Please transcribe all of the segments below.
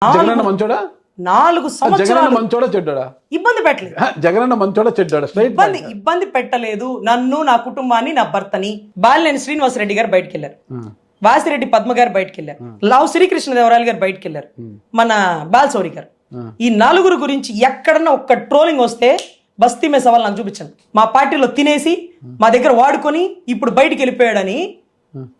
జగనన్న మంచోడా 4 సంవత్సరాలు జగనన్న మంచోడా చెడ్డాడా? ఇబ్బంది పెట్టలేదు. జగనన్న మంచోడా చెడ్డాడా? ఇబ్బంది పెట్టలేదు. నన్ను, నా కుటుంబాన్ని, నా భర్తని. బాలినేని శ్రీనివాసరెడ్డి గారు బయటకు వెళ్ళారు, వాసిరెడ్డి పద్మ గారు బయటకు వెళ్ళారు, లావు శ్రీకృష్ణదేవరాయలు గారు బయటకు వెళ్ళారు, మన బాలశౌరి గారు. ఈ 4 గురించి ఎక్కడన్నా ఒక్క ట్రోలింగ్ వస్తే బస్తీ మే సవాల్ నాకు చూపించండి. మా పార్టీలో తినేసి మా దగ్గర వాడుకొని ఇప్పుడు బయటికి వెళ్ళిపోయాడని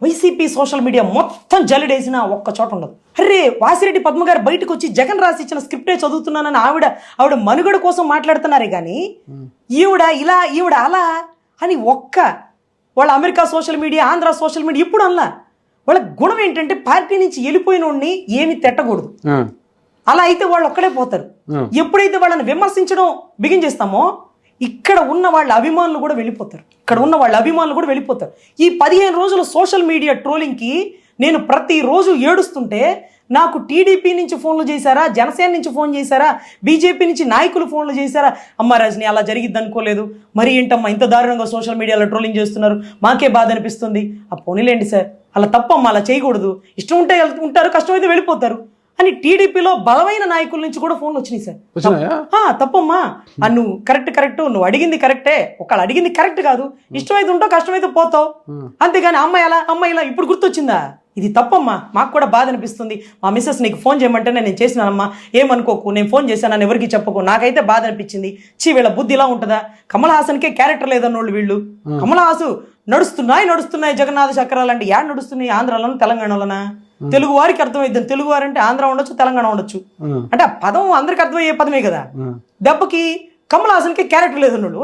వైసీపీ సోషల్ మీడియా మొత్తం జల్లెడేసిన ఒక్క చోట ఉండదు. అరే వాసిరెడ్డి పద్మ గారు బయటకు వచ్చి జగన్ రాసి ఇచ్చిన స్క్రిప్టే చదువుతున్నానని ఆవిడ మనుగడ కోసం మాట్లాడుతున్నారే కానీ ఈవిడ ఇలా ఈవిడ అలా అని వాళ్ళ America social media, Andhra social media ఇప్పుడు అలా. వాళ్ళ గుణం ఏంటంటే పార్టీ నుంచి వెళ్ళిపోయిన వాడిని ఏమి తిట్టకూడదు. అలా అయితే వాళ్ళు ఒక్కడే పోతారు. ఎప్పుడైతే వాళ్ళని విమర్శించడం బిగిన్ చేస్తామో ఇక్కడ ఉన్న వాళ్ళ అభిమానులు కూడా వెళ్ళిపోతారు. ఈ 15 రోజుల సోషల్ మీడియా ట్రోలింగ్కి నేను ప్రతిరోజు ఏడుస్తుంటే నాకు టీడీపీ నుంచి ఫోన్లు చేశారా, జనసేన నుంచి ఫోన్ చేశారా, బీజేపీ నుంచి నాయకులు ఫోన్లు చేశారా, అమ్మ రజని అలా జరిగిద్ది అనుకోలేదు, మరి ఏంటమ్మా ఇంత దారుణంగా సోషల్ మీడియాలో ట్రోలింగ్ చేస్తున్నారు, మాకే బాధ అనిపిస్తుంది. ఆ పోనీలేండి సార్, అలా తప్పమ్మా, అలా చేయకూడదు, ఇష్టం ఉంటే ఉంటారు, కష్టమైతే వెళ్ళిపోతారు అని టీడీపీలో బలమైన నాయకుల నుంచి కూడా ఫోన్లు వచ్చినాయి సార్. తప్పమ్మా, నువ్వు కరెక్ట్, నువ్వు అడిగింది కరెక్టే, ఒకళ్ళు అడిగింది కరెక్ట్ కాదు, ఇష్టమైతే ఉంటావు, కష్టమైతే పోతావు, అంతేగాని అమ్మాయి ఇలా ఇప్పుడు గుర్తొచ్చిందా, ఇది తప్పమ్మా, మాకు కూడా బాధ అనిపిస్తుంది, మా మిస్సెస్ నీకు ఫోన్ చేయమంటేనే నేను చేసినానమ్మా, ఏమనుకోకు, నేను ఫోన్ చేశానని ఎవరికి చెప్పకు, నాకైతే బాధ అనిపించింది, వీళ్ళ బుద్ధి ఇలా ఉంటుందా, కమల్ హాసన్కే క్యారెక్టర్ లేదన్నోళ్ళు వీళ్ళు. కమల్ హాసు నడుస్తున్నాయి జగన్నాథ చక్రాలు అంటే యాడ్ నడుస్తున్నాయి, ఆంధ్రాలోను తెలంగాణలోనా? తెలుగు వారికి అర్థమైంది, తెలుగు వారు అంటే ఆంధ్ర ఉండొచ్చు, తెలంగాణ ఉండొచ్చు, అంటే ఆ పదం అందరికి అర్థమయ్యే పదమే కదా. దెబ్బకి కమల్ హాసన్కి క్యారెక్టర్ లేదన్నాడు,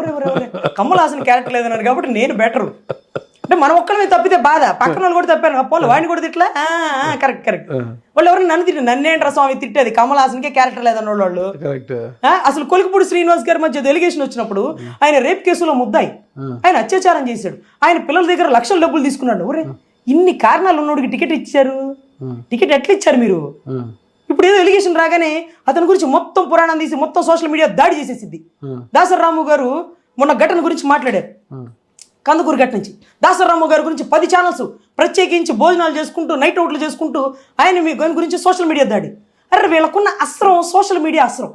కమల్ హాసన్ క్యారెక్టర్ లేదన్నాడు కాబట్టి నేను బెటరు అంటే మనం ఒక్కడమే తప్పితే బాధ, పక్కన వాళ్ళు కూడా తప్పారు, పోలు వాడిని కూడా తిట్లా, కరెక్ట్ వాళ్ళు ఎవరైనా నన్ను తిట్టి నన్నేంట్రా స్వామి తిట్టేది, కమల్ హాసన్కే క్యారెక్టర్ లేదన్న వాళ్ళు. అసలు కొలికిపూడి శ్రీనివాస్ గారి మధ్య డెలిగేషన్ వచ్చినప్పుడు ఆయన రేప్ కేసులో ముద్దాయి, ఆయన అత్యాచారం చేశాడు, ఆయన పిల్లల దగ్గర లక్షల డబ్బులు తీసుకున్నాడు. ఇన్ని కారణాలు ఉన్నోడికి టికెట్ ఇచ్చారు, టికెట్ ఎట్లా ఇచ్చారు మీరు? ఇప్పుడు ఏదో ఎలిగేషన్ రాగానే అతని గురించి మొత్తం పురాణం తీసి మొత్తం సోషల్ మీడియా దాడి చేసేసిద్ది. దాసరాము గారు మొన్న ఘటన గురించి మాట్లాడారు, కందుకూరు ఘటన నుంచి. దాసరాము గారి గురించి 10 ఛానల్స్ ప్రత్యేకించి భోజనాలు చేసుకుంటూ నైట్ అవుట్లు చేసుకుంటూ ఆయన మీ గురించి సోషల్ మీడియా దాడి. అరే వీళ్ళకున్న అస్త్రం సోషల్ మీడియా అస్త్రం.